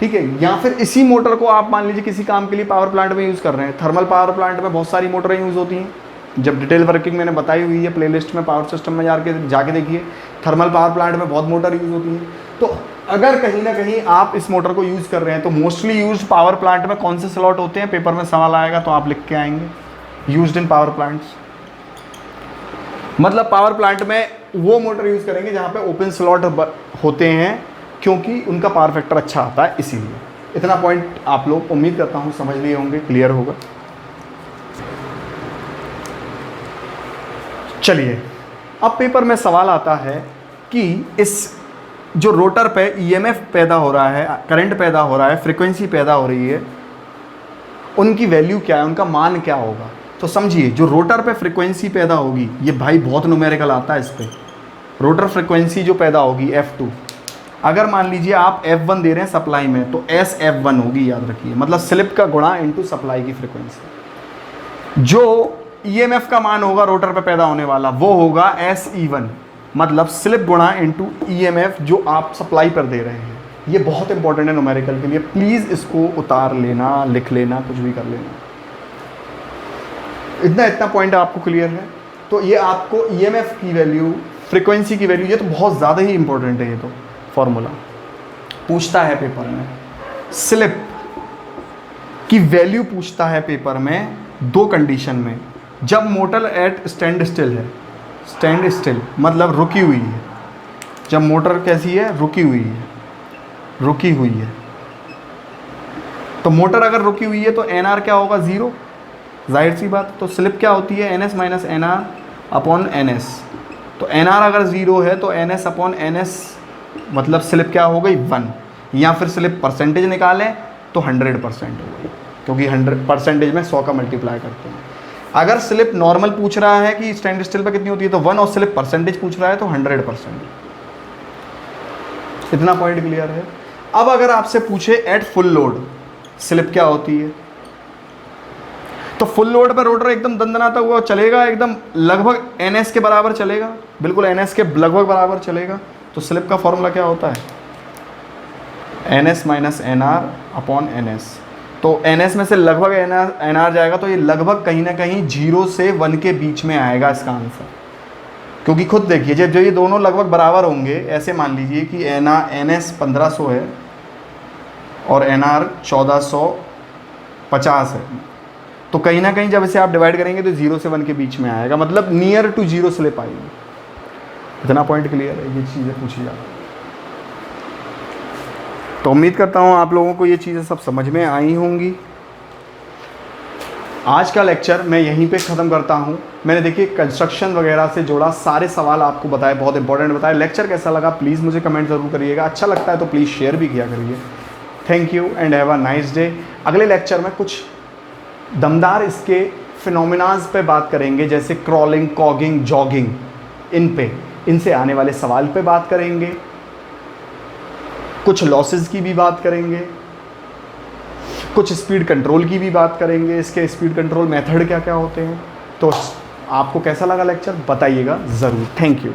ठीक है। या फिर इसी मोटर को आप मान लीजिए किसी काम के लिए पावर प्लांट में यूज़ कर रहे हैं। थर्मल पावर प्लांट में बहुत सारी मोटरें यूज़ होती हैं, जब डिटेल वर्किंग मैंने बताई हुई है प्लेलिस्ट में, पावर सिस्टम में जाके देखिए, थर्मल पावर प्लांट में बहुत मोटर यूज़ होती है। तो अगर कहीं ना कहीं आप इस मोटर को यूज़ कर रहे हैं तो मोस्टली यूज पावर प्लांट में कौन से स्लॉट होते हैं, पेपर में सवाल आएगा तो आप लिख के आएंगे, यूज्ड इन पावर प्लांट्स। मतलब पावर प्लांट में वो मोटर यूज़ करेंगे जहाँ पे ओपन स्लॉट होते हैं, क्योंकि उनका पावर फैक्टर अच्छा आता है, इसीलिए। इतना पॉइंट आप लोग उम्मीद करता हूँ समझ लिए होंगे, क्लियर होगा। चलिए, अब पेपर में सवाल आता है कि इस जो रोटर पे ईएमएफ पैदा हो रहा है, करंट पैदा हो रहा है, फ्रीक्वेंसी पैदा हो रही है, उनकी वैल्यू क्या है, उनका मान क्या होगा। तो समझिए, जो रोटर पे फ्रीक्वेंसी पैदा होगी, ये भाई बहुत न्यूमेरिकल आता है इस पर। रोटर फ्रीक्वेंसी जो पैदा होगी F2, अगर मान लीजिए आप F1 दे रहे हैं सप्लाई में, तो SF1 होगी, याद रखिए, मतलब स्लिप का गुणा इनटू सप्लाई की फ्रीक्वेंसी। जो ईएमएफ का मान होगा रोटर पे पैदा होने वाला, वो होगा SE1, मतलब स्लिप गुणा इनटू ईएमएफ जो आप सप्लाई पर दे रहे हैं। ये बहुत इंपॉर्टेंट है न्यूमेरिकल के लिए, प्लीज़ इसको उतार लेना, लिख लेना, कुछ भी कर लेना। इतना पॉइंट आपको क्लियर है। तो ये आपको ईएमएफ की वैल्यू, फ्रीक्वेंसी की वैल्यू, ये तो बहुत ज़्यादा ही इंपॉर्टेंट है। ये तो फॉर्मूला पूछता है पेपर में। स्लिप की वैल्यू पूछता है पेपर में दो कंडीशन में, जब मोटर एट स्टैंड स्टिल है, स्टैंड स्टिल मतलब रुकी हुई है, जब मोटर कैसी है, रुकी हुई है, रुकी हुई है। तो मोटर अगर रुकी हुई है तो एनआर क्या होगा, ज़ीरो, जाहिर सी बात। तो स्लिप क्या होती है, N S minus N R upon N S. तो एन आर अगर ज़ीरो है तो N S upon N S, मतलब स्लिप क्या हो गई, 1। या फिर स्लिप परसेंटेज निकालें तो 100% हो गई, क्योंकि 100% में 100 का मल्टीप्लाई करते हैं। अगर स्लिप नॉर्मल पूछ रहा है कि स्टैंड स्टिल पर कितनी होती है तो 1, और स्लिप परसेंटेज पूछ रहा है तो 100%। इतना पॉइंट क्लियर है। अब अगर आपसे पूछे एट फुल लोड स्लिप क्या होती है, तो फुल लोड पर रोटर एकदम दंदनाता हुआ चलेगा, एकदम लगभग एनएस के बराबर चलेगा, बिल्कुल एनएस के लगभग बराबर चलेगा। तो स्लिप का फॉर्मूला क्या होता है, N S minus N R upon N S. तो एन एस में से लगभग एन आर जाएगा, तो ये लगभग कहीं ना कहीं 0 से 1 के बीच में आएगा इसका आंसर। क्योंकि खुद देखिए, जब ये दोनों लगभग बराबर होंगे, ऐसे मान लीजिए कि एन एस 1500 है और एन आर 1450 है, तो कहीं ना कहीं जब इसे आप डिवाइड करेंगे तो 0 से 1 के बीच में आएगा, मतलब नियर टू 0 स्लिप आएगी। इतना पॉइंट क्लियर है, ये चीज़ें पूछी जाती। तो उम्मीद करता हूँ आप लोगों को ये चीज़ें सब समझ में आई होंगी। आज का लेक्चर मैं यहीं पे ख़त्म करता हूँ। मैंने देखिए कंस्ट्रक्शन वगैरह से जुड़ा सारे सवाल आपको बताए, बहुत इंपॉर्टेंट बताए। लेक्चर कैसा लगा प्लीज़ मुझे कमेंट ज़रूर करिएगा, अच्छा लगता है तो प्लीज़ शेयर भी किया करिए। Thank you and have a nice day. अगले लेक्चर में कुछ दमदार इसके फिनोमिनाज पे बात करेंगे, जैसे क्रॉलिंग, कॉगिंग, जॉगिंग, इनसे आने वाले सवाल पे बात करेंगे। कुछ लॉसेस की भी बात करेंगे, कुछ स्पीड कंट्रोल की भी बात करेंगे, इसके स्पीड कंट्रोल मेथड क्या क्या होते हैं। तो आपको कैसा लगा लेक्चर बताइएगा ज़रूर। Thank you.